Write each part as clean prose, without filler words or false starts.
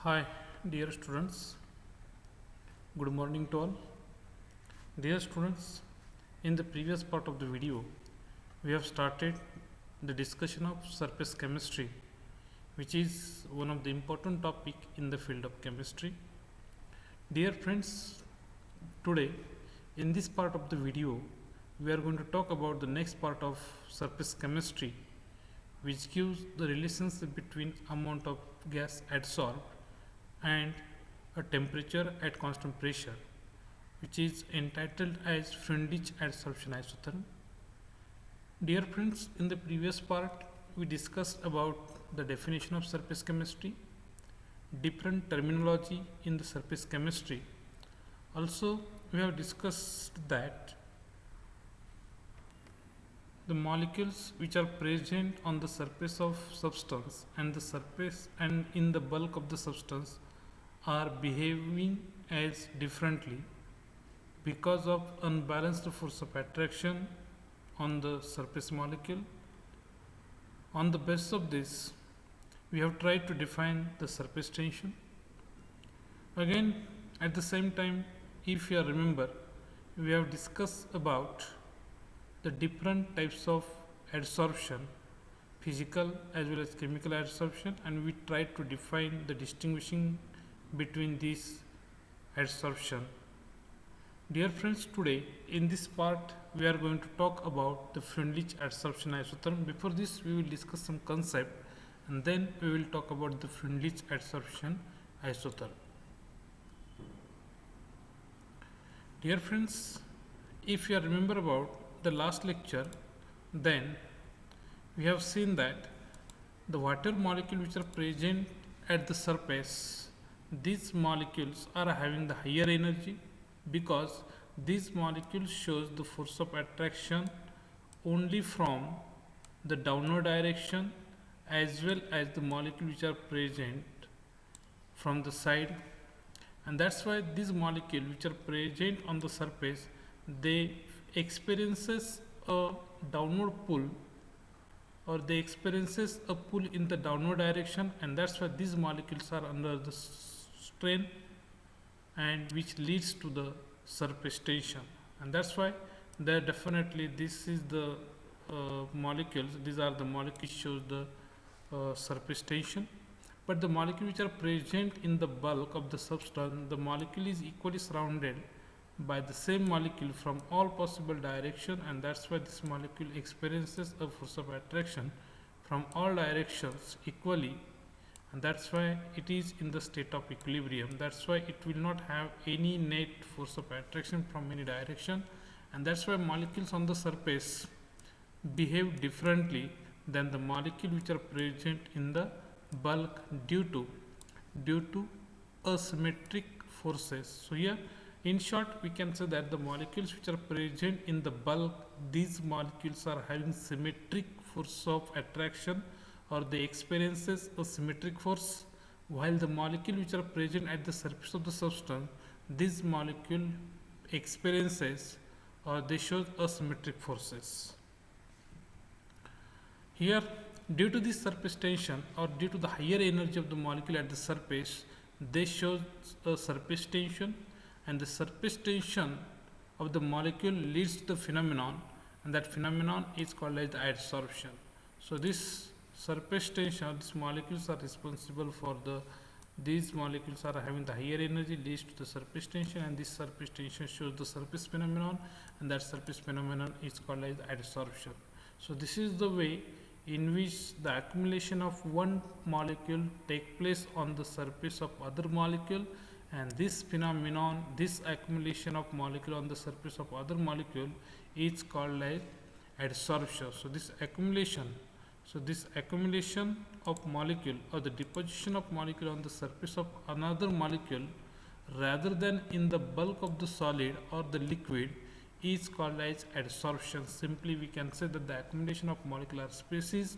Hi, dear students. Good morning to all. Dear students, in the previous part of the video, we have started the discussion of surface chemistry, which is one of the important topic in the field of chemistry. Dear friends, today in this part of the video, we are going to talk about the next part of surface chemistry, which gives the relationship between amount of gas adsorbed and a temperature at constant pressure, which is entitled as Freundlich adsorption isotherm. Dear friends, in the previous part we discussed about the definition of surface chemistry, different terminology in the surface chemistry. Also, we have discussed that the molecules which are present on the surface of substance and the surface and in the bulk of the substance are behaving as differently because of unbalanced force of attraction on the surface molecule. On the basis of this, we have tried to define the surface tension. Again, at the same time, if you remember, we have discussed about the different types of adsorption, physical as well as chemical adsorption, and we tried to define the distinguishing between these adsorption. Dear friends, today in this part we are going to talk about the Freundlich adsorption isotherm. Before this, we will discuss some concept and then we will talk about the Freundlich adsorption isotherm. Dear friends, if you remember about the last lecture, then we have seen that the water molecule which are present at the surface, these molecules are having the higher energy because these molecules shows the force of attraction only from the downward direction as well as the molecules which are present from the side, and that's why these molecules which are present on the surface, they experiences a downward pull or they experiences a pull in the downward direction, and that's why these molecules are under the strain and which leads to the surface tension. And that's why there definitely this is the molecules, these are the molecules shows the surface tension. But the molecules which are present in the bulk of the substance, the molecule is equally surrounded by the same molecule from all possible direction, and that's why this molecule experiences a force of attraction from all directions equally, and that's why it is in the state of equilibrium. That's why it will not have any net force of attraction from any direction, and that's why molecules on the surface behave differently than the molecule which are present in the bulk due to asymmetric forces. So here in short, we can say that the molecules which are present in the bulk, these molecules are having symmetric force of attraction or they experiences a symmetric force, while the molecule which are present at the surface of the substance, this molecule experiences or they show asymmetric forces. Here, due to this surface tension or due to the higher energy of the molecule at the surface, they show a surface tension, and the surface tension of the molecule leads to the phenomenon, and that phenomenon is called as the adsorption. So this surface tension, these molecules are responsible for these molecules are having the higher energy leads to the surface tension, and this surface tension shows the surface phenomenon, and that surface phenomenon is called as adsorption. So this is the way in which the accumulation of one molecule take place on the surface of other molecule, and this phenomenon, this accumulation of molecule on the surface of other molecule is called as adsorption. So this accumulation of molecule or the deposition of molecule on the surface of another molecule rather than in the bulk of the solid or the liquid is called as adsorption. Simply we can say that the accumulation of molecular species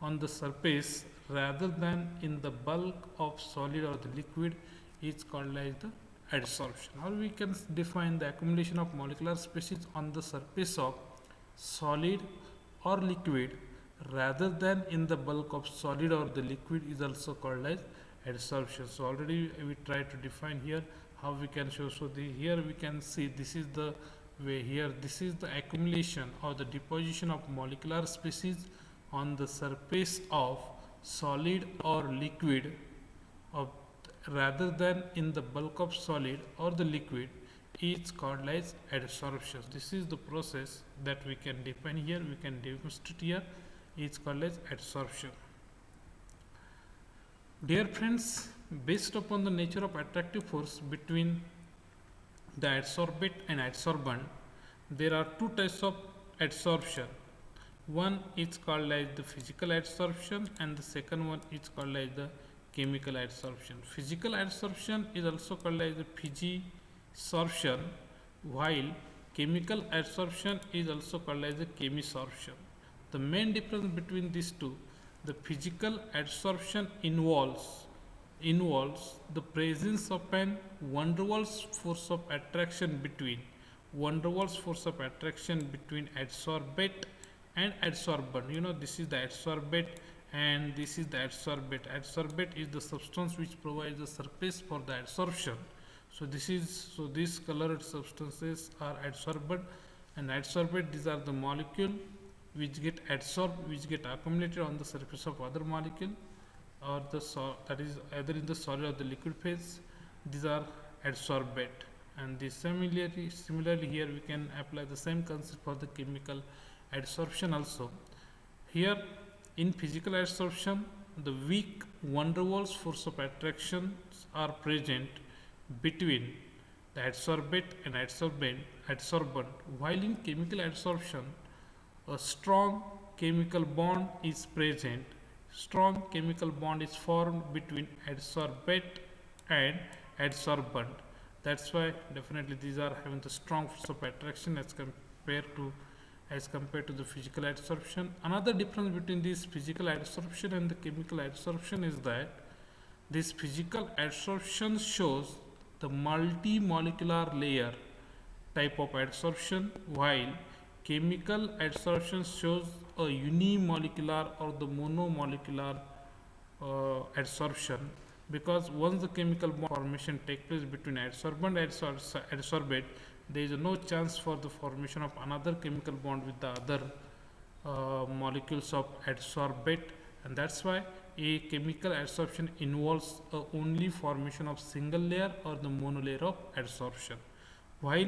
on the surface rather than in the bulk of solid or the liquid is called as the adsorption. Or we can define the accumulation of molecular species on the surface of solid or liquid rather than in the bulk of solid or the liquid is also called as adsorption. So already we try to define here how we can show. So here we can see this is the way. Here this is the accumulation or the deposition of molecular species on the surface of solid or liquid of rather than in the bulk of solid or the liquid is called as adsorption. This is the process that we can define here, we can demonstrate here, is called as adsorption. Dear friends, based upon the nature of attractive force between the adsorbate and adsorbent, there are two types of adsorption. One is called as the physical adsorption and the second one is called as the chemical adsorption. Physical adsorption is also called as the physisorption, while chemical adsorption is also called as the chemisorption. The main difference between these two, the physical adsorption involves the presence of an van der Waals force of attraction between adsorbate and adsorbent. You know, this is the adsorbate and this is the adsorbate. Adsorbate is the substance which provides the surface for the adsorption. So these colored substances are adsorbent, and adsorbate, these are the molecule which get adsorbed, which get accumulated on the surface of other molecule or that is either in the solid or the liquid phase. These are adsorbate. And this similarly here we can apply the same concept for the chemical adsorption also. Here in physical adsorption, the weak van der Waals force of attraction are present between the adsorbate and adsorbent, while in chemical adsorption a strong chemical bond is present. Strong chemical bond is formed between adsorbate and adsorbent. That's why definitely these are having the strong force of attraction as compared to the physical adsorption. Another difference between this physical adsorption and the chemical adsorption is that this physical adsorption shows the multi-molecular layer type of adsorption, while chemical adsorption shows a unimolecular or the monomolecular adsorption, because once the chemical bond formation takes place between adsorbent and adsorbate, there is no chance for the formation of another chemical bond with the other molecules of adsorbate, and that's why a chemical adsorption involves only formation of single layer or the monolayer of adsorption, while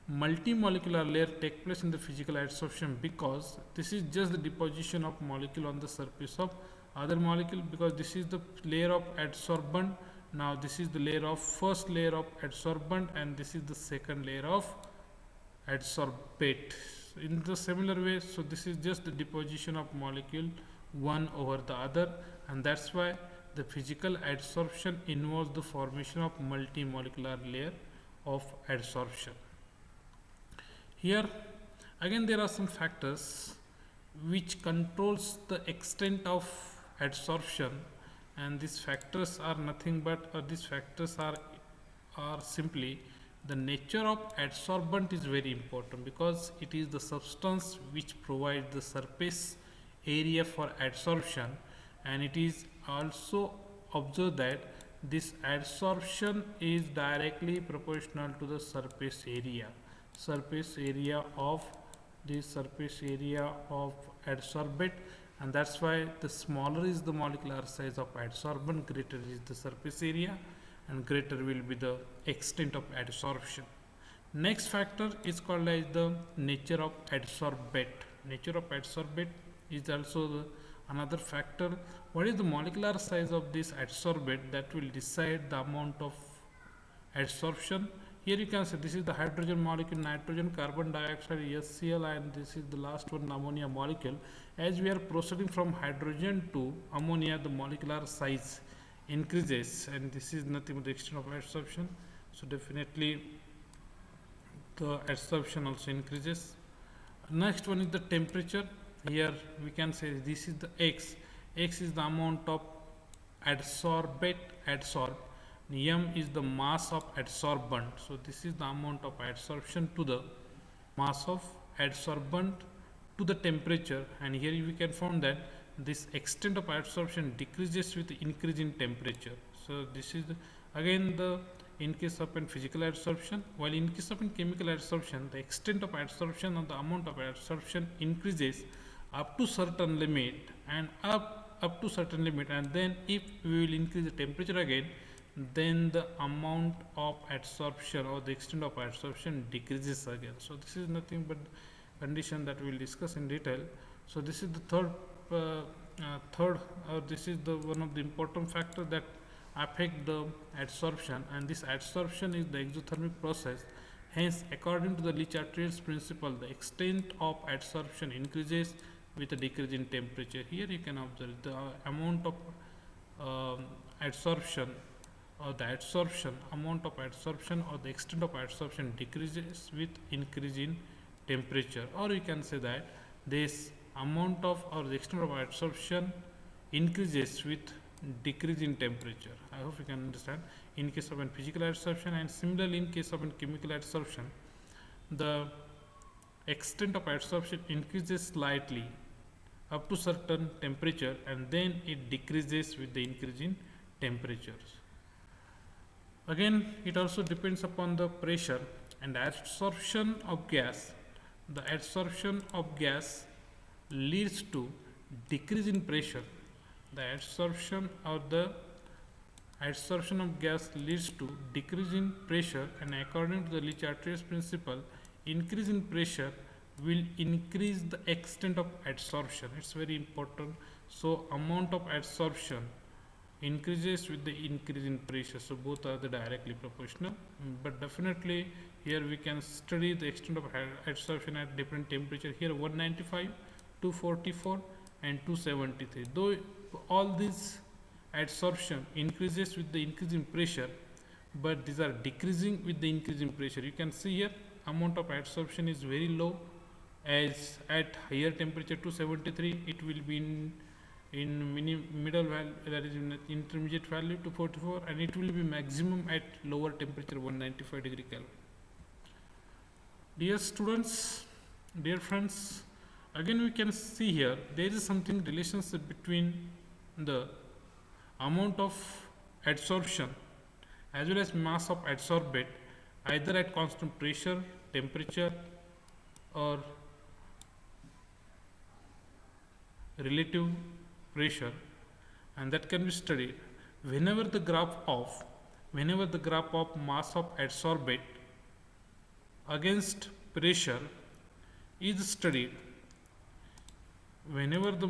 multi-molecular layer take place in the physical adsorption, because this is just the deposition of molecule on the surface of other molecule, because this is the layer of adsorbent. Now this is the layer of first layer of adsorbent and this is the second layer of adsorbate. In the similar way, so this is just the deposition of molecule one over the other, and that's why the physical adsorption involves the formation of multi-molecular layer of adsorption. Here again there are some factors which controls the extent of adsorption, and these factors are nothing but these factors are simply the nature of adsorbent is very important, because it is the substance which provides the surface area for adsorption, and it is also observed that this adsorption is directly proportional to the surface area of adsorbate, and that's why the smaller is the molecular size of adsorbent, greater is the surface area and greater will be the extent of adsorption. Next factor is called as the nature of adsorbate. Nature of adsorbate is also another factor. What is the molecular size of this adsorbate that will decide the amount of adsorption. Here you can see this is the hydrogen molecule, nitrogen, carbon dioxide, HCl, and this is the last one, ammonia molecule. As we are proceeding from hydrogen to ammonia, the molecular size increases, and this is nothing but the extent of adsorption. So definitely the adsorption also increases. Next one is the temperature. Here we can say this is the X. X is the amount of adsorbate adsorbed. M is the mass of adsorbent. So this is the amount of adsorption to the mass of adsorbent to the temperature. And here we can find that this extent of adsorption decreases with increase in temperature. So this is again the in case of an physical adsorption, while in case of an chemical adsorption, the extent of adsorption or the amount of adsorption increases up to certain limit and up to certain limit, and then if we will increase the temperature again, then the amount of adsorption or the extent of adsorption decreases again. So this is nothing but condition that we will discuss in detail. So this is the this is the one of the important factor that affect the adsorption, and this adsorption is the exothermic process. Hence, according to the Le-Chatelier's principle, the extent of adsorption increases with a decrease in temperature. Here you can observe the amount of adsorption or the adsorption amount of adsorption or the extent of adsorption decreases with increase in temperature, or you can say that this amount of or the extent of adsorption increases with decrease in temperature. I hope you can understand in case of a physical adsorption, and similarly in case of a chemical adsorption, the extent of adsorption increases slightly up to certain temperature, and then it decreases with the increase in temperatures. Again, it also depends upon the pressure and adsorption of gas. The adsorption of gas leads to decrease in pressure. The adsorption of gas leads to decrease in pressure, and according to the Le-Chatelier's principle, increase in pressure will increase the extent of adsorption. It's very important. So amount of adsorption increases with the increase in pressure. So both are the directly proportional, but definitely here we can study the extent of adsorption at different temperature. Here 195, 244 and 273. Though all these adsorption increases with the increase in pressure, but these are decreasing with the increase in pressure. You can see here amount of adsorption is very low, as at higher temperature 273 it will be in middle value, that is in intermediate value 244, and it will be maximum at lower temperature 195 degree Kelvin. Dear students, dear friends, again we can see here there is something relationship between the amount of adsorption as well as mass of adsorbate either at constant pressure, temperature or relative pressure, and that can be studied whenever the graph of mass of adsorbate against pressure is studied. Whenever the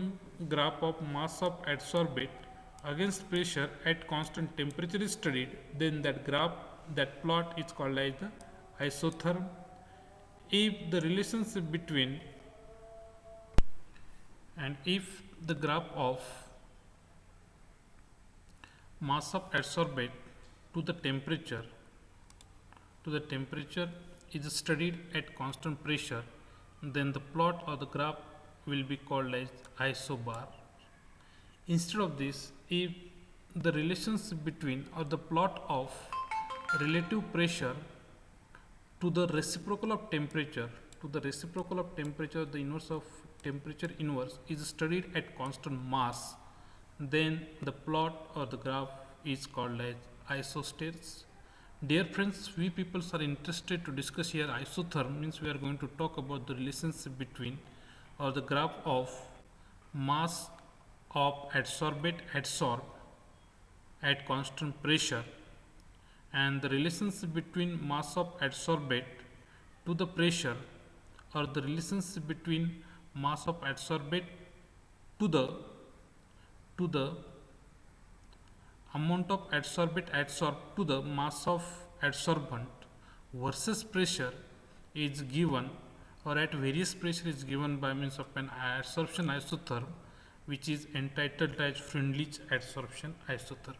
graph of mass of adsorbate against pressure at constant temperature is studied, then that plot is called as the isotherm. If the relationship between and if the graph of mass of adsorbate to the temperature is studied at constant pressure, then the plot or the graph will be called as isobar. Instead of this, if the relationship between or the plot of relative pressure to the reciprocal of temperature, the inverse of temperature inverse is studied at constant mass, then the plot or the graph is called as isostates. Dear friends, we people are interested to discuss here isotherm, means we are going to talk about the relationship between or the graph of mass of adsorbate adsorb at constant pressure and the relationship between mass of adsorbate to the pressure, or the relationship between mass of adsorbate to the amount of adsorbate adsorbed to the mass of adsorbent versus pressure is given, or at various pressure is given by means of an adsorption isotherm, which is entitled as Freundlich adsorption isotherm.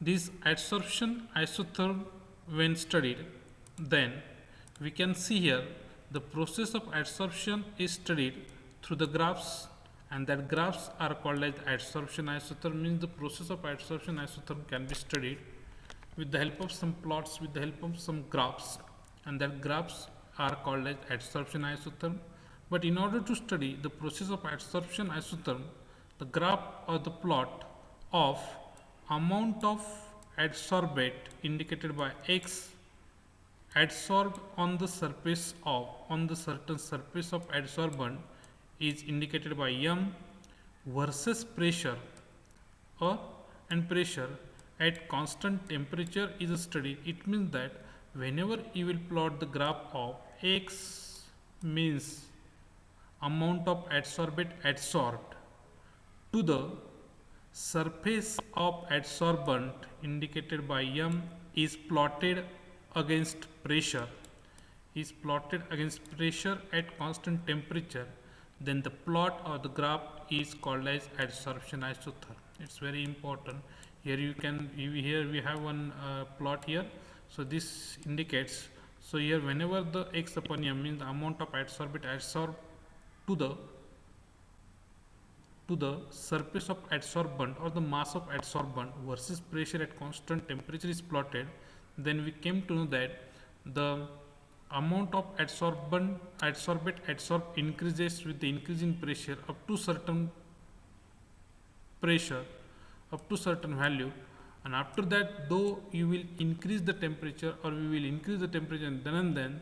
This adsorption isotherm, when studied, then we can see here the process of adsorption is studied through the graphs, and that graphs are called as adsorption isotherm. Means the process of adsorption isotherm can be studied with the help of some plots, with the help of some graphs, and that graphs are called as adsorption isotherm. But in order to study the process of adsorption isotherm, the graph or the plot of amount of adsorbate indicated by x adsorbed on the certain surface of adsorbent is indicated by m versus pressure or and pressure at constant temperature is studied. It means that whenever you will plot the graph of x means amount of adsorbate adsorbed to the surface of adsorbent indicated by m is plotted against pressure at constant temperature, then the plot or the graph is called as adsorption isotherm. It's very important. Here we have one plot here. So this indicates, so here whenever the x upon m means the amount of adsorbate adsorbed to the surface of adsorbent or the mass of adsorbent versus pressure at constant temperature is plotted, then we came to know that the amount of adsorbate adsorbed increases with the increase in pressure up to certain value, and after that though you will increase the temperature or we will increase the temperature, and then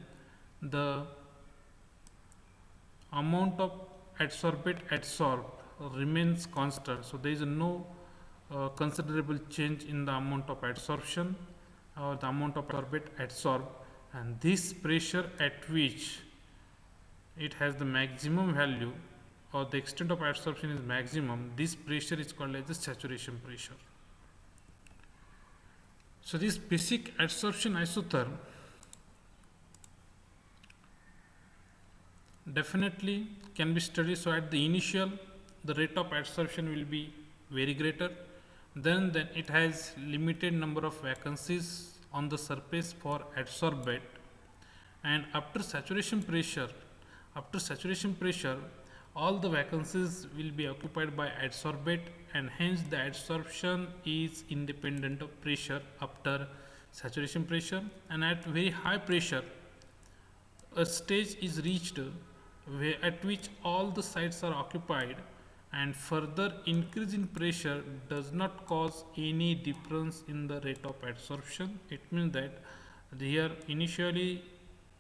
the amount of adsorbate adsorbed remains constant. So there is no considerable change in the amount of adsorption or the amount of adsorbate adsorbed, and this pressure at which it has the maximum value or the extent of adsorption is maximum, this pressure is called as the saturation pressure. So this basic adsorption isotherm definitely can be studied. So at the initial the rate of adsorption will be very greater, then it has limited number of vacancies on the surface for adsorbate, and after saturation pressure all the vacancies will be occupied by adsorbate, and hence the adsorption is independent of pressure after saturation pressure. And at very high pressure a stage is reached at which all the sites are occupied, and further increase in pressure does not cause any difference in the rate of adsorption. It means that here initially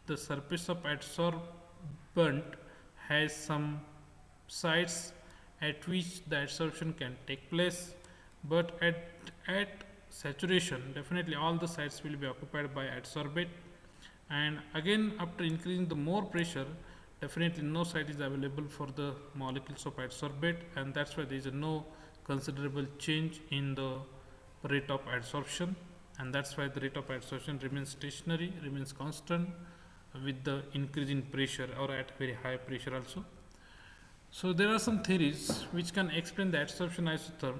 the surface of adsorbent has some sites at which the adsorption can take place, but at saturation definitely all the sites will be occupied by adsorbate, and again after increasing the more pressure definitely no site is available for the molecules of adsorbate, and that's why there is no considerable change in the rate of adsorption, and that's why the rate of adsorption remains stationary, remains constant with the increase in pressure or at very high pressure also. So there are some theories which can explain the adsorption isotherm.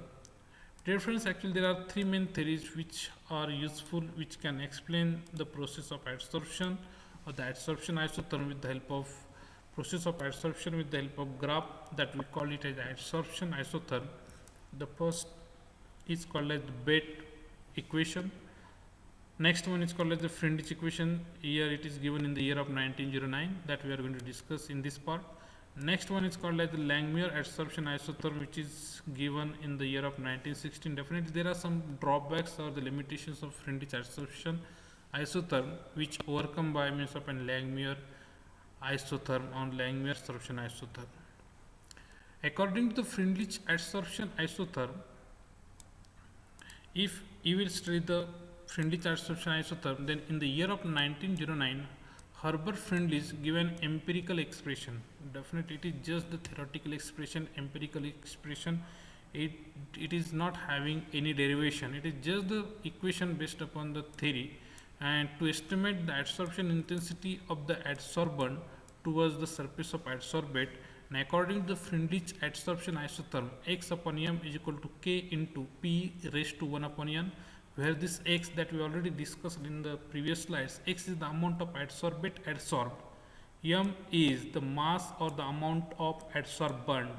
Dear friends, actually there are three main theories which are useful, which can explain the process of adsorption or the adsorption isotherm with the help of process of adsorption with the help of graph, that we call it as adsorption isotherm. The first is called as the Bate equation. Next one is called as the Freundlich equation. Here it is given in the year of 1909, that we are going to discuss in this part. Next one is called as the Langmuir adsorption isotherm, which is given in the year of 1916. Definitely there are some drawbacks or the limitations of Freundlich adsorption isotherm which overcome by means of a Langmuir isotherm on Langmuir adsorption isotherm. According to the Freundlich adsorption isotherm, if you will study the Freundlich adsorption isotherm, then in the year of 1909 Herbert Freundlich gave an empirical expression. Definitely it is just the theoretical expression, empirical expression. It is not having any derivation. It is just the equation based upon the theory, and to estimate the adsorption intensity of the adsorbent towards the surface of adsorbate, and according to the Freundlich adsorption isotherm, x upon m is equal to k into p raised to 1 upon n, where this x that we already discussed in the previous slides, x is the amount of adsorbate adsorbed, m is the mass or the amount of adsorbent.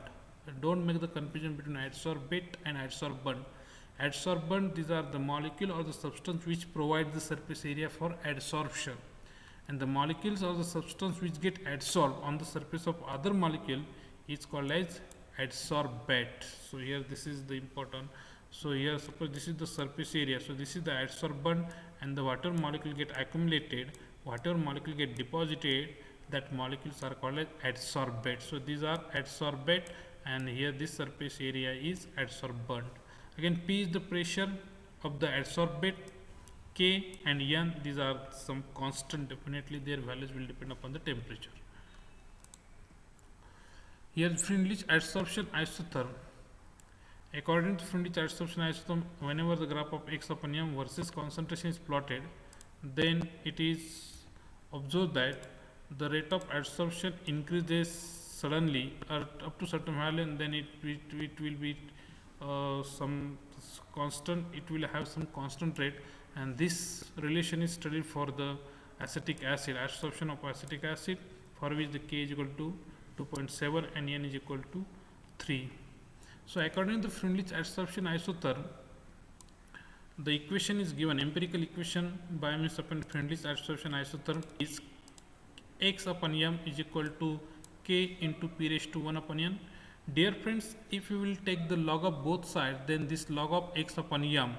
Don't make the confusion between adsorbate and adsorbent. Adsorbent, these are the molecule or the substance which provides the surface area for adsorption, and the molecules or the substance which get adsorbed on the surface of other molecule is called as adsorbate. So here this is the important. So here suppose this is the surface area, so this is the adsorbent, and the water molecule get accumulated, water molecule get deposited, that molecules are called as adsorbate. So these are adsorbate, and here this surface area is adsorbent. Again, P is the pressure of the adsorbate, K and N, these are some constant, definitely their values will depend upon the temperature. Here Freundlich adsorption isotherm. According to Freundlich adsorption isotherm, whenever the graph of X upon M versus concentration is plotted, then it is observed that the rate of adsorption increases suddenly up to certain value, and then it will be some constant, it will have some constant rate, and this relation is studied for the acetic acid, adsorption of acetic acid, for which the K is equal to 2.7 and N is equal to 3. So according to the Freundlich adsorption isotherm, the equation is given, empirical equation by means of Freundlich adsorption isotherm is X upon M is equal to K into P raised to 1 upon N. Dear friends, if you will take the log of both sides, then this log of X upon M,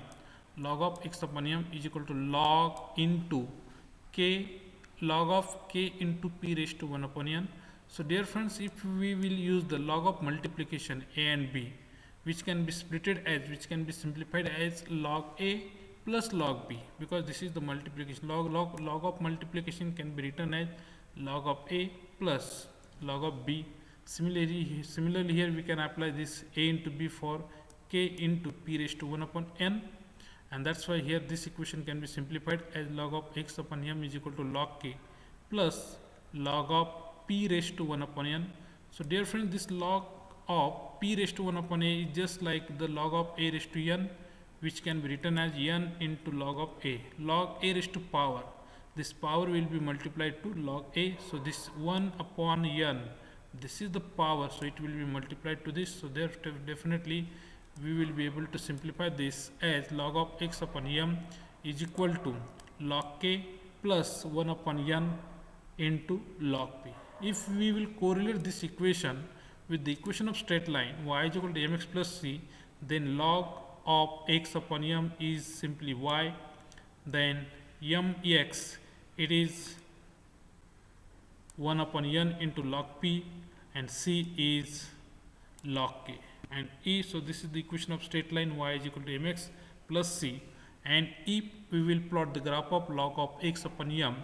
log of X upon M is equal to log into K, log of K into P raised to 1 upon N. So dear friends, if we will use the log of multiplication A and B, which can be splitted as, which can be simplified as log A plus log B, because this is the multiplication. Log of multiplication can be written as log of A plus log of B. Similarly here we can apply this A into B for K into P raised to 1 upon N, and that's why here this equation can be simplified as log of X upon M is equal to log K plus log of P raised to 1 upon N. So dear friends, this log of P raised to 1 upon A is just like the log of A raised to N, which can be written as N into log of A, log A raised to power. This power will be multiplied to log A, so this 1 upon N, this is the power, so it will be multiplied to this. So there definitely we will be able to simplify this as log of X upon M is equal to log K plus 1 upon N into log P. If we will correlate this equation with the equation of straight line y is equal to mx plus c, then log of x upon m is simply y, then mx, it is 1 upon n into log p, and c is log k, and e, so this is the equation of straight line y is equal to mx plus c, and if we will plot the graph of log of x upon m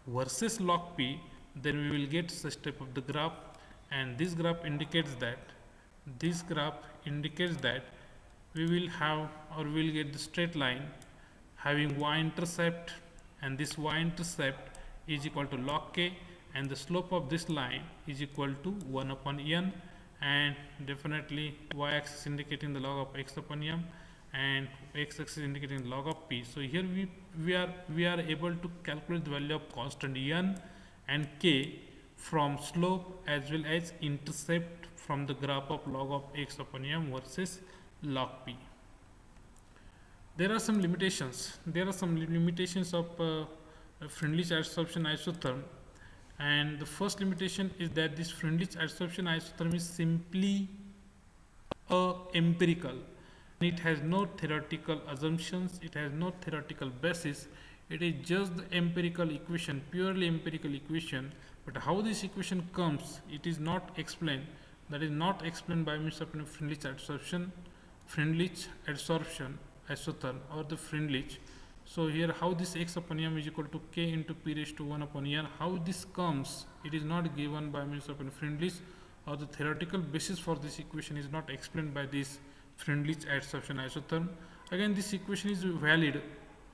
versus log p, then we will get such type of the graph, and this graph indicates that we will have, or we will get the straight line having y-intercept, and this y-intercept is equal to log k, and the slope of this line is equal to 1 upon n, and definitely y-axis indicating the log of x upon m, and x-axis indicating the log of p. So here we are able to calculate the value of constant n and k from slope as well as intercept from the graph of log of x upon m versus log p. There are some limitations. There are some limitations of Freundlich adsorption isotherm, and the first limitation is that this Freundlich adsorption isotherm is simply empirical. It has no theoretical assumptions, it has no theoretical basis, it is just the empirical equation, purely empirical equation. But how this equation comes, it is not explained. That is not explained by means of Freundlich adsorption isotherm, or the Freundlich. So here how this x upon m is equal to k into p raised to 1 upon n, how this comes, it is not given by means of Freundlich, or the theoretical basis for this equation is not explained by this Freundlich adsorption isotherm. Again, this equation is valid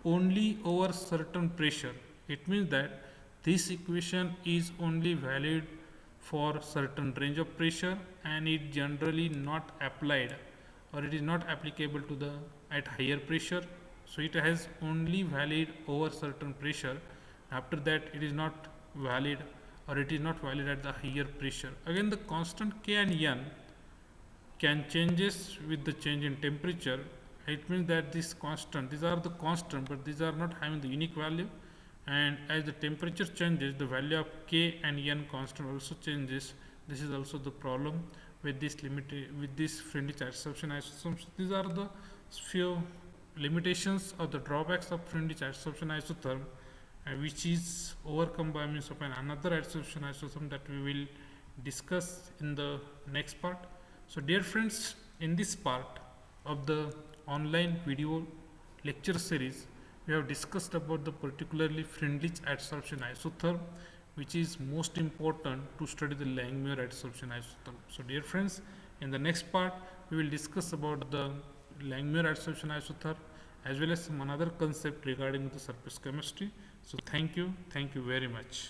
only over certain pressure. It means that this equation is only valid for certain range of pressure, and it generally not applied, or it is not applicable to the at higher pressure. So it has only valid over certain pressure. After that it is not valid, or it is not valid at the higher pressure. Again, the constant k and n can changes with the change in temperature. It means that this constant, these are the constant, but these are not having the unique value, and as the temperature changes, the value of K and N constant also changes. This is also the problem with this with this friendly charge absorption isotope. These are the few limitations or the drawbacks of friendly charge absorption isotherm, which is overcome by means of another adsorption isotherm that we will discuss in the next part. So dear friends, in this part of the online video lecture series, we have discussed about the particularly Friendlich adsorption isotherm, which is most important to study the Langmuir adsorption isotherm. So dear friends, in the next part we will discuss about the Langmuir adsorption isotherm as well as some another concept regarding the surface chemistry. So thank you very much.